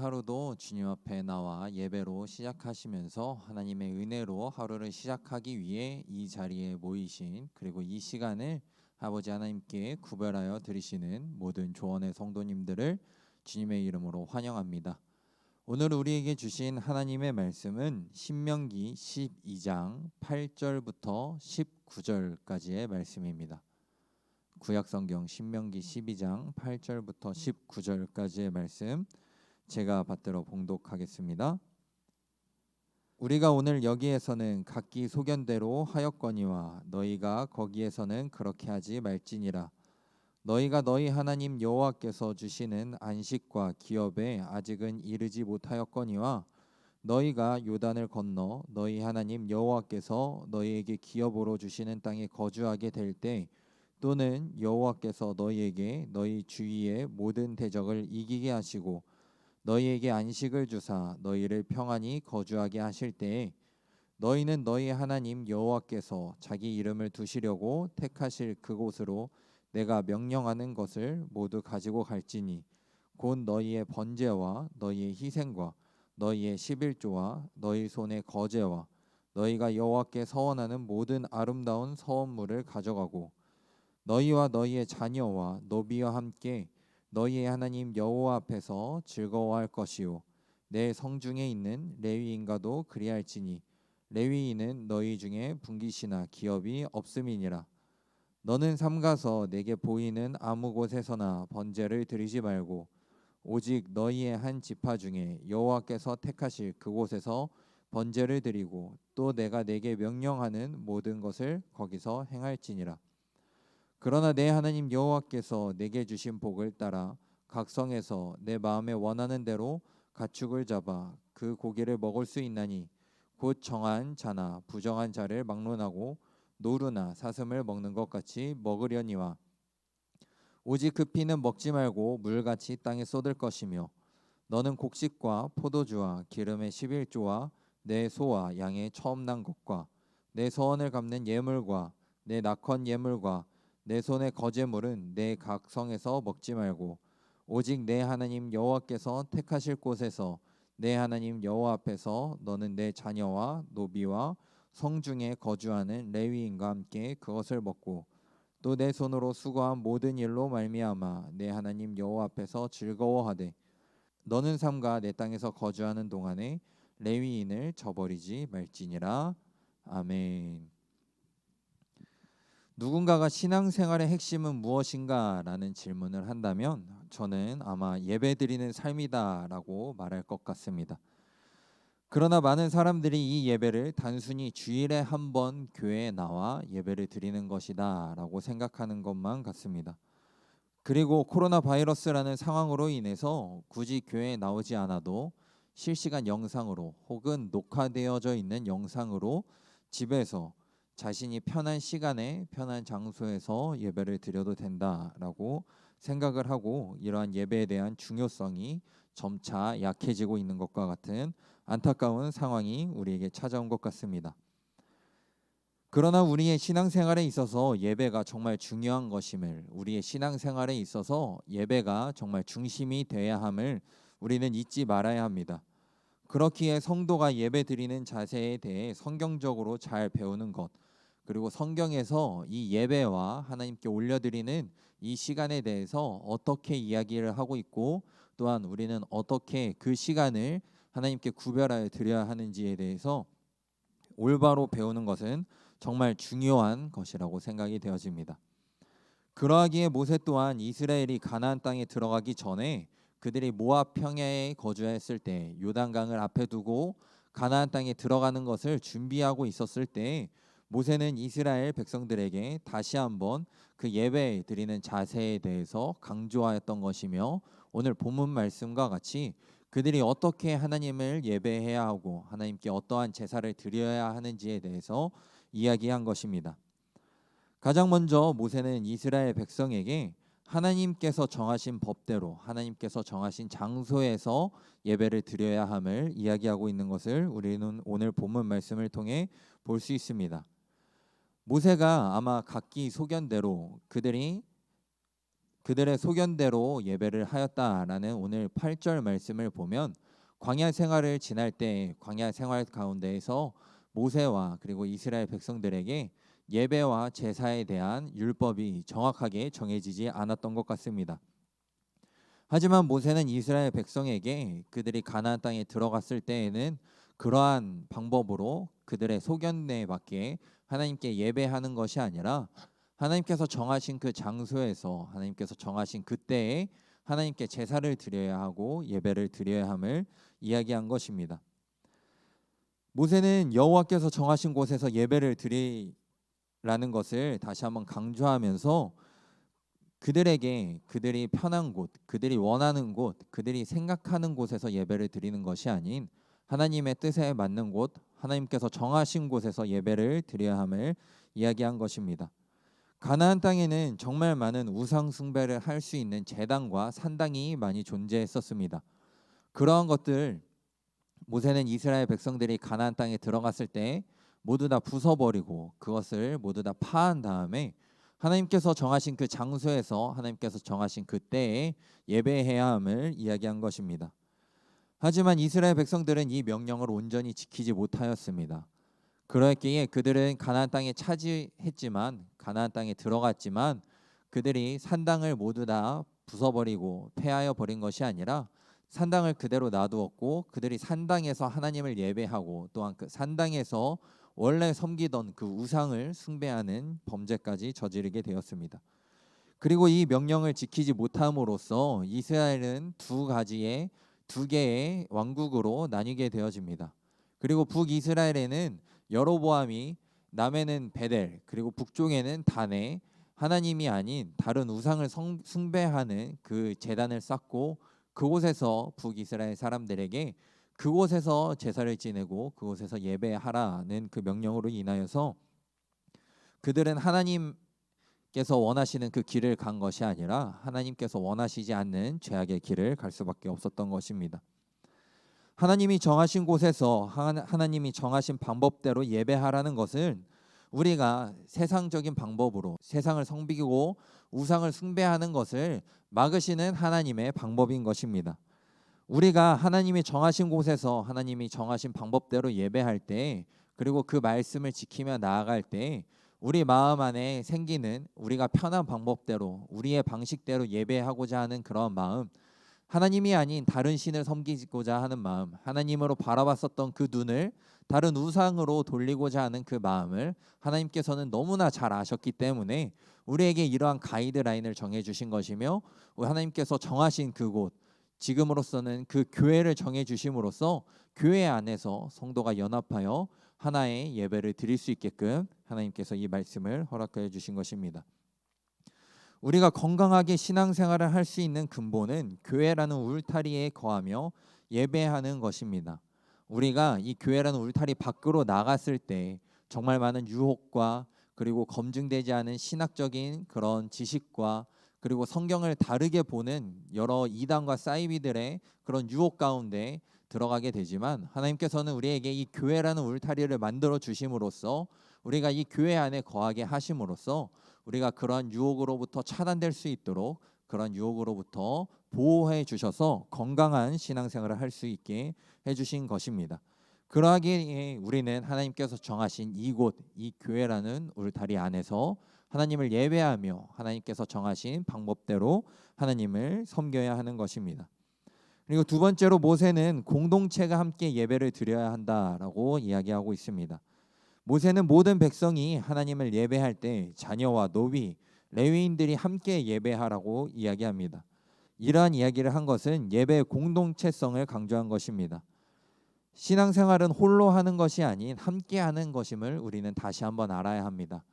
하루도 주님 앞에 나와 예배로 시작하시면서 하나님의 은혜로 하루를 시작하기 위해 이 자리에 모이신, 그리고 이 시간을 아버지 하나님께 구별하여 드리시는 모든 조언의 성도님들을 주님의 이름으로 환영합니다. 오늘 우리에게 주신 하나님의 말씀은 신명기 12장 8절부터 19절까지의 말씀입니다. 구약성경 신명기 12장 8절부터 19절까지의 말씀 제가 받들어 봉독하겠습니다. 우리가 오늘 여기에서는 각기 소견대로 하였거니와 너희가 거기에서는 그렇게 하지 말지니라. 너희가 너희 하나님 여호와께서 주시는 안식과 기업에 아직은 이르지 못하였거니와 너희가 요단을 건너 너희 하나님 여호와께서 너희에게 기업으로 주시는 땅에 거주하게 될 때, 또는 여호와께서 너희에게 너희 주위의 모든 대적을 이기게 하시고 너희에게 안식을 주사 너희를 평안히 거주하게 하실 때에, 너희는 너희 하나님 여호와께서 자기 이름을 두시려고 택하실 그곳으로 내가 명령하는 것을 모두 가지고 갈지니, 곧 너희의 번제와 너희의 희생과 너희의 11조와 너희 손의 거제와 너희가 여호와께 서원하는 모든 아름다운 서원물을 가져가고, 너희와 너희의 자녀와 노비와 함께 너희의 하나님 여호와 앞에서 즐거워할 것이요 내 성중에 있는 레위인과도 그리할지니 레위인은 너희 중에 분깃이나 기업이 없음이니라. 너는 삼가서 내게 보이는 아무 곳에서나 번제를 드리지 말고 오직 너희의 한 지파 중에 여호와께서 택하실 그곳에서 번제를 드리고, 또 내가 내게 명령하는 모든 것을 거기서 행할지니라. 그러나 내 하나님 여호와께서 내게 주신 복을 따라 각 성에서 내 마음에 원하는 대로 가축을 잡아 그 고기를 먹을 수 있나니, 곧 정한 자나 부정한 자를 막론하고 노루나 사슴을 먹는 것 같이 먹으려니와, 오직 그 피는 먹지 말고 물같이 땅에 쏟을 것이며, 너는 곡식과 포도주와 기름의 11조와 내 소와 양의 처음 난 것과 내 서원을 갚는 예물과 내 낙헌 예물과 내 손의 거제물은 내 각 성에서 먹지 말고 오직 내 하나님 여호와께서 택하실 곳에서 내 하나님 여호와 앞에서 너는 내 자녀와 노비와 성중에 거주하는 레위인과 함께 그것을 먹고, 또 내 손으로 수고한 모든 일로 말미암아 내 하나님 여호와 앞에서 즐거워하되, 너는 삼가 내 땅에서 거주하는 동안에 레위인을 저버리지 말지니라. 아멘. 누군가가 신앙생활의 핵심은 무엇인가? 라는 질문을 한다면 저는 아마 예배드리는 삶이다라고 말할 것 같습니다. 그러나 많은 사람들이 이 예배를 단순히 주일에 한 번 교회에 나와 예배를 드리는 것이다 라고 생각하는 것만 같습니다. 그리고 코로나 바이러스라는 상황으로 인해서 굳이 교회에 나오지 않아도 실시간 영상으로 혹은 녹화되어져 있는 영상으로 집에서 자신이 편한 시간에 편한 장소에서 예배를 드려도 된다라고 생각을 하고, 이러한 예배에 대한 중요성이 점차 약해지고 있는 것과 같은 안타까운 상황이 우리에게 찾아온 것 같습니다. 그러나 우리의 신앙생활에 있어서 예배가 정말 중요한 것임을, 우리의 신앙생활에 있어서 예배가 정말 중심이 되어야 함을 우리는 잊지 말아야 합니다. 그렇기에 성도가 예배 드리는 자세에 대해 성경적으로 잘 배우는 것, 그리고 성경에서 이 예배와 하나님께 올려드리는 이 시간에 대해서 어떻게 이야기를 하고 있고, 또한 우리는 어떻게 그 시간을 하나님께 구별하여 드려야 하는지에 대해서 올바로 배우는 것은 정말 중요한 것이라고 생각이 되어집니다. 그러하기에 모세 또한 이스라엘이 가나안 땅에 들어가기 전에 그들이 모압 평야에 거주했을 때, 요단강을 앞에 두고 가나안 땅에 들어가는 것을 준비하고 있었을 때, 모세는 이스라엘 백성들에게 다시 한번 그 예배 드리는 자세에 대해서 강조하였던 것이며, 오늘 본문 말씀과 같이 그들이 어떻게 하나님을 예배해야 하고 하나님께 어떠한 제사를 드려야 하는지에 대해서 이야기한 것입니다. 가장 먼저 모세는 이스라엘 백성에게 하나님께서 정하신 법대로 하나님께서 정하신 장소에서 예배를 드려야 함을 이야기하고 있는 것을 우리는 오늘 본문 말씀을 통해 볼 수 있습니다. 모세가 아마 각기 소견대로 그들이 그들의 소견대로 예배를 하였다라는 오늘 8절 말씀을 보면 광야 생활을 지날 때 광야 생활 가운데에서 모세와 그리고 이스라엘 백성들에게 예배와 제사에 대한 율법이 정확하게 정해지지 않았던 것 같습니다. 하지만 모세는 이스라엘 백성에게 그들이 가나안 땅에 들어갔을 때에는 그러한 방법으로 그들의 소견에 맞게 하나님께 예배하는 것이 아니라 하나님께서 정하신 그 장소에서 하나님께서 정하신 그때에 하나님께 제사를 드려야 하고 예배를 드려야 함을 이야기한 것입니다. 모세는 여호와께서 정하신 곳에서 예배를 드리라는 것을 다시 한번 강조하면서 그들에게 그들이 편한 곳, 그들이 원하는 곳, 그들이 생각하는 곳에서 예배를 드리는 것이 아닌 하나님의 뜻에 맞는 곳, 하나님께서 정하신 곳에서 예배를 드려야 함을 이야기한 것입니다. 가나안 땅에는 정말 많은 우상 숭배를 할 수 있는 제단과 산당이 많이 존재했었습니다. 그러한 것들 모세는 이스라엘 백성들이 가나안 땅에 들어갔을 때 모두 다 부숴버리고 그것을 모두 다 파한 다음에 하나님께서 정하신 그 장소에서 하나님께서 정하신 그때에 예배해야 함을 이야기한 것입니다. 하지만 이스라엘 백성들은 이 명령을 온전히 지키지 못하였습니다. 그러했기에 그들은 가나안 땅에 차지했지만 가나안 땅에 들어갔지만 그들이 산당을 모두 다 부숴버리고 폐하여 버린 것이 아니라 산당을 그대로 놔두었고 그들이 산당에서 하나님을 예배하고 또한 그 산당에서 원래 섬기던 그 우상을 숭배하는 범죄까지 저지르게 되었습니다. 그리고 이 명령을 지키지 못함으로써 이스라엘은 두 개의 왕국으로 나뉘게 되어집니다. 그리고 북이스라엘에는 여로보암이 남에는 베델 그리고 북쪽에는 단에 하나님이 아닌 다른 우상을 숭배하는 그 제단을 쌓고 그곳에서 북이스라엘 사람들에게 그곳에서 제사를 지내고 그곳에서 예배하라는 그 명령으로 인하여서 그들은 하나님께서 원하시는 그 길을 간 것이 아니라 하나님께서 원하시지 않는 죄악의 길을 갈 수밖에 없었던 것입니다. 하나님이 정하신 곳에서 하나님이 정하신 방법대로 예배하라는 것은 우리가 세상적인 방법으로 세상을 섬기고 우상을 숭배하는 것을 막으시는 하나님의 방법인 것입니다. 우리가 하나님이 정하신 곳에서 하나님이 정하신 방법대로 예배할 때 그리고 그 말씀을 지키며 나아갈 때 우리 마음 안에 생기는 우리가 편한 방법대로 우리의 방식대로 예배하고자 하는 그런 마음, 하나님이 아닌 다른 신을 섬기고자 하는 마음, 하나님으로 바라봤었던 그 눈을 다른 우상으로 돌리고자 하는 그 마음을 하나님께서는 너무나 잘 아셨기 때문에 우리에게 이러한 가이드라인을 정해주신 것이며 하나님께서 정하신 그곳, 지금으로서는 그 교회를 정해주심으로써 교회 안에서 성도가 연합하여 하나의 예배를 드릴 수 있게끔 하나님께서 이 말씀을 허락하여 주신 것입니다. 우리가 건강하게 신앙생활을 할 수 있는 근본은 교회라는 울타리에 거하며 예배하는 것입니다. 우리가 이 교회라는 울타리 밖으로 나갔을 때 정말 많은 유혹과 그리고 검증되지 않은 신학적인 그런 지식과 그리고 성경을 다르게 보는 여러 이단과 사이비들의 그런 유혹 가운데 들어가게 되지만 하나님께서는 우리에게 이 교회라는 울타리를 만들어 주심으로써 우리가 이 교회 안에 거하게 하심으로써 우리가 그러한 유혹으로부터 차단될 수 있도록 그런 유혹으로부터 보호해 주셔서 건강한 신앙생활을 할 수 있게 해주신 것입니다. 그러하기에 우리는 하나님께서 정하신 이곳, 이 교회라는 울타리 안에서 하나님을 예배하며 하나님께서 정하신 방법대로 하나님을 섬겨야 하는 것입니다. 그리고 두 번째로 모세는 공동체가 함께 예배를 드려야 한다라고 이야기하고 있습니다. 모세는 모든 백성이 하나님을 예배할 때 자녀와 노비, 레위인들이 함께 예배하라고 이야기합니다. 이러한 이야기를 한 것은 예배의 공동체성을 강조한 것입니다. 신앙생활은 홀로 하는 것이 아닌 함께 하는 것임을 우리는 다시 한번 알아야 합니다.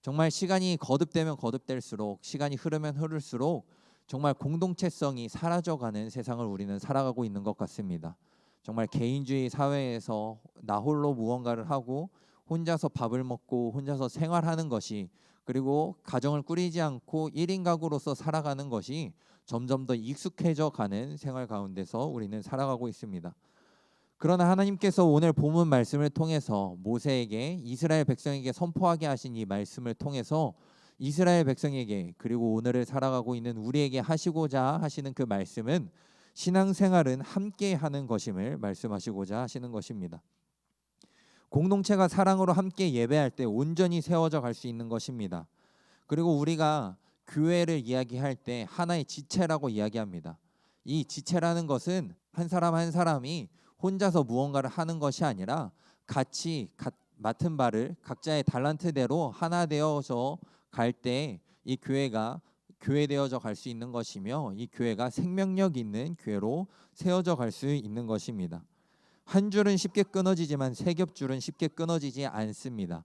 정말 시간이 거듭되면 거듭될수록 시간이 흐르면 흐를수록 정말 공동체성이 사라져가는 세상을 우리는 살아가고 있는 것 같습니다. 정말 개인주의 사회에서 나 홀로 무언가를 하고 혼자서 밥을 먹고 혼자서 생활하는 것이 그리고 가정을 꾸리지 않고 1인 가구로서 살아가는 것이 점점 더 익숙해져 가는 생활 가운데서 우리는 살아가고 있습니다. 그러나 하나님께서 오늘 본문 말씀을 통해서 모세에게 이스라엘 백성에게 선포하게 하신 이 말씀을 통해서 이스라엘 백성에게 그리고 오늘을 살아가고 있는 우리에게 하시고자 하시는 그 말씀은 신앙생활은 함께 하는 것임을 말씀하시고자 하시는 것입니다. 공동체가 사랑으로 함께 예배할 때 온전히 세워져 갈 수 있는 것입니다. 그리고 우리가 교회를 이야기할 때 하나의 지체라고 이야기합니다. 이 지체라는 것은 한 사람 한 사람이 혼자서 무언가를 하는 것이 아니라 같이 맡은 바를 각자의 달란트대로 하나 되어서 갈 때 이 교회가 교회되어져 갈 수 있는 것이며 이 교회가 생명력 있는 교회로 세워져 갈 수 있는 것입니다. 한 줄은 쉽게 끊어지지만 세 겹줄은 쉽게 끊어지지 않습니다.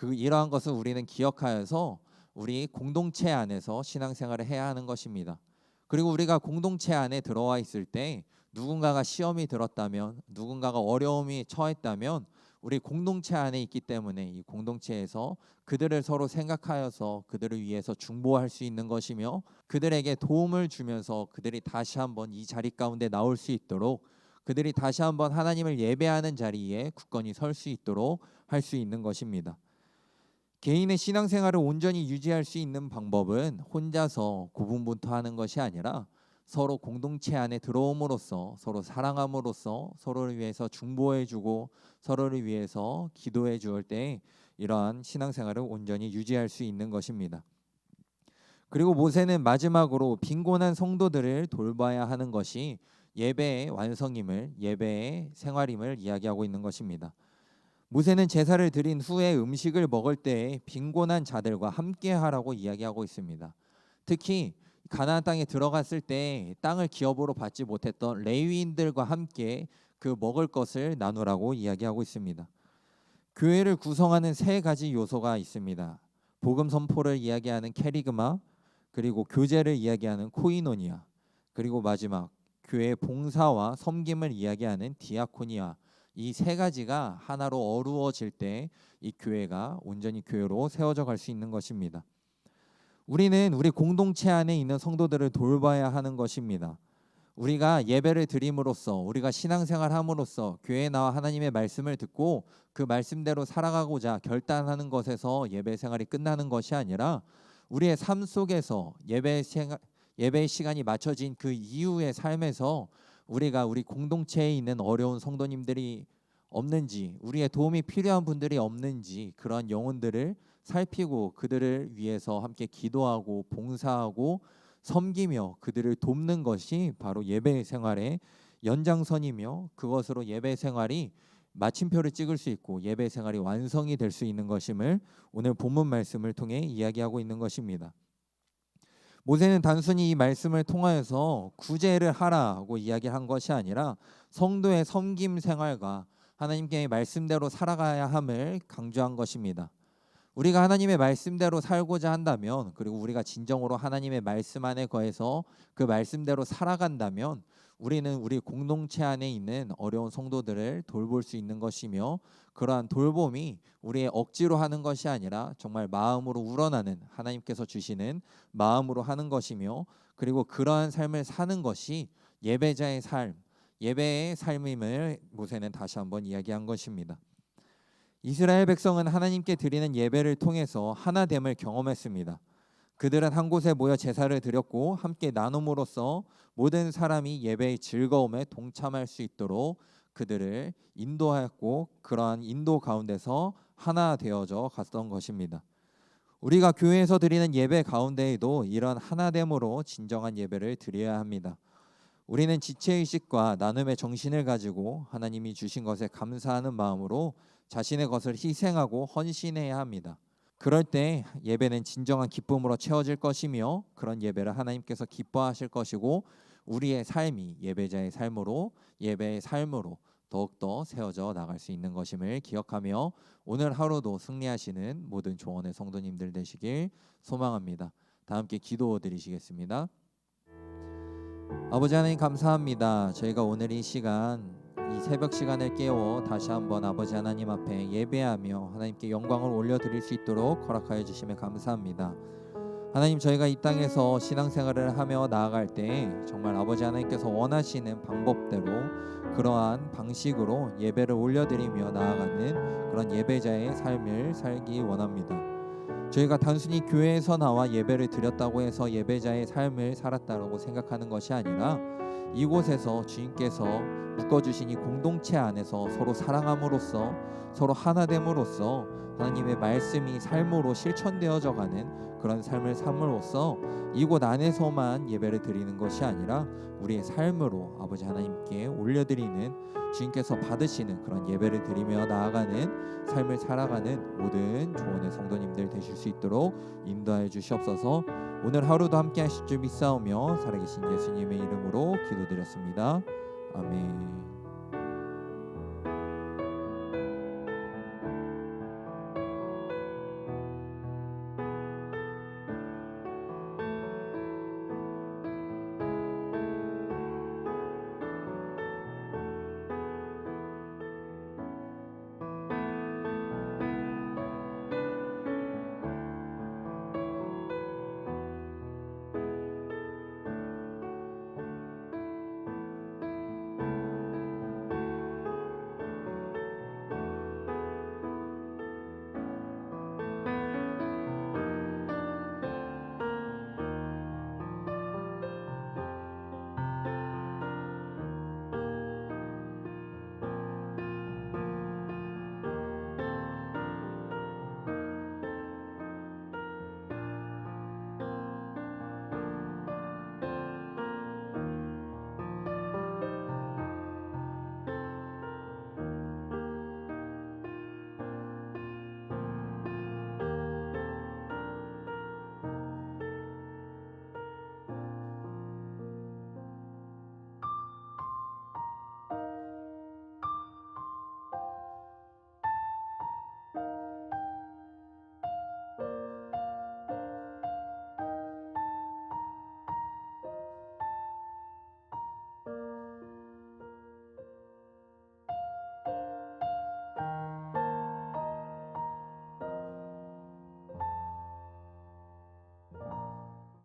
이러한 것을 우리는 기억하여서 우리 공동체 안에서 신앙생활을 해야 하는 것입니다. 그리고 우리가 공동체 안에 들어와 있을 때 누군가가 시험이 들었다면, 누군가가 어려움이 처했다면 우리 공동체 안에 있기 때문에 이 공동체에서 그들을 서로 생각하여서 그들을 위해서 중보할 수 있는 것이며, 그들에게 도움을 주면서 그들이 다시 한번 이 자리 가운데 나올 수 있도록, 그들이 다시 한번 하나님을 예배하는 자리에 굳건히 설 수 있도록 할 수 있는 것입니다. 개인의 신앙생활을 온전히 유지할 수 있는 방법은 혼자서 고분분투하는 것이 아니라 서로 공동체 안에 들어옴으로써, 서로 사랑함으로써 서로를 위해서 중보해주고 서로를 위해서 기도해 주을 때 이러한 신앙생활을 온전히 유지할 수 있는 것입니다. 그리고 모세는 마지막으로 빈곤한 성도들을 돌봐야 하는 것이 예배의 완성임을, 예배의 생활임을 이야기하고 있는 것입니다. 모세는 제사를 드린 후에 음식을 먹을 때 빈곤한 자들과 함께 하라고 이야기하고 있습니다. 특히 가나안 땅에 들어갔을 때 땅을 기업으로 받지 못했던 레위인들과 함께 그 먹을 것을 나누라고 이야기하고 있습니다. 교회를 구성하는 세 가지 요소가 있습니다. 복음 선포를 이야기하는 캐리그마, 그리고 교제를 이야기하는 코이노니아, 그리고 마지막 교회의 봉사와 섬김을 이야기하는 디아코니아, 이 세 가지가 하나로 어루어질 때 이 교회가 온전히 교회로 세워져 갈 수 있는 것입니다. 우리는 우리 공동체 안에 있는 성도들을 돌봐야 하는 것입니다. 우리가 예배를 드림으로써, 우리가 신앙생활 함으로써 교회에 나와 하나님의 말씀을 듣고 그 말씀대로 살아가고자 결단하는 것에서 예배 생활이 끝나는 것이 아니라 우리의 삶 속에서 예배 시간이 맞춰진 그 이후의 삶에서 우리가 우리 공동체에 있는 어려운 성도님들이 없는지, 우리의 도움이 필요한 분들이 없는지 그러한 영혼들을 살피고 그들을 위해서 함께 기도하고 봉사하고 섬기며 그들을 돕는 것이 바로 예배 생활의 연장선이며, 그것으로 예배 생활이 마침표를 찍을 수 있고 예배 생활이 완성이 될 수 있는 것임을 오늘 본문 말씀을 통해 이야기하고 있는 것입니다. 모세는 단순히 이 말씀을 통하여서 구제를 하라고 이야기한 것이 아니라 성도의 섬김 생활과 하나님께 말씀대로 살아가야 함을 강조한 것입니다. 우리가 하나님의 말씀대로 살고자 한다면, 그리고 우리가 진정으로 하나님의 말씀 안에 거해서 그 말씀대로 살아간다면 우리는 우리 공동체 안에 있는 어려운 성도들을 돌볼 수 있는 것이며, 그러한 돌봄이 우리의 억지로 하는 것이 아니라 정말 마음으로 우러나는 하나님께서 주시는 마음으로 하는 것이며, 그리고 그러한 삶을 사는 것이 예배자의 삶, 예배의 삶임을 모세는 다시 한번 이야기한 것입니다. 이스라엘 백성은 하나님께 드리는 예배를 통해서 하나됨을 경험했습니다. 그들은 한 곳에 모여 제사를 드렸고 함께 나눔으로써 모든 사람이 예배의 즐거움에 동참할 수 있도록 그들을 인도하였고, 그러한 인도 가운데서 하나 되어져 갔던 것입니다. 우리가 교회에서 드리는 예배 가운데에도 이런 하나됨으로 진정한 예배를 드려야 합니다. 우리는 지체의식과 나눔의 정신을 가지고 하나님이 주신 것에 감사하는 마음으로 자신의 것을 희생하고 헌신해야 합니다. 그럴 때 예배는 진정한 기쁨으로 채워질 것이며, 그런 예배를 하나님께서 기뻐하실 것이고, 우리의 삶이 예배자의 삶으로, 예배의 삶으로 더욱더 세워져 나갈 수 있는 것임을 기억하며 오늘 하루도 승리하시는 모든 조언의 성도님들 되시길 소망합니다. 다 함께 기도 드리시겠습니다. 아버지 하나님 감사합니다. 저희가 오늘 이 시간, 이 새벽 시간을 깨워 다시 한번 아버지 하나님 앞에 예배하며 하나님께 영광을 올려드릴 수 있도록 허락하여 주시며 감사합니다. 하나님, 저희가 이 땅에서 신앙생활을 하며 나아갈 때 정말 아버지 하나님께서 원하시는 방법대로 그러한 방식으로 예배를 올려드리며 나아가는 그런 예배자의 삶을 살기 원합니다. 저희가 단순히 교회에서 나와 예배를 드렸다고 해서 예배자의 삶을 살았다고 생각하는 것이 아니라 이곳에서 주님께서 묶어주신 이 공동체 안에서 서로 사랑함으로써 서로 하나됨으로써 하나님의 말씀이 삶으로 실천되어져 가는 그런 삶을 삶으로써 이곳 안에서만 예배를 드리는 것이 아니라 우리의 삶으로 아버지 하나님께 올려드리는 주님께서 받으시는 그런 예배를 드리며 나아가는 삶을 살아가는 모든 조원의 성도님들 되실 수 있도록 인도하여 주시옵소서. 오늘 하루도 함께 하실 줄 믿사오며 살아계신 예수님의 이름으로 기도드렸습니다. 아멘.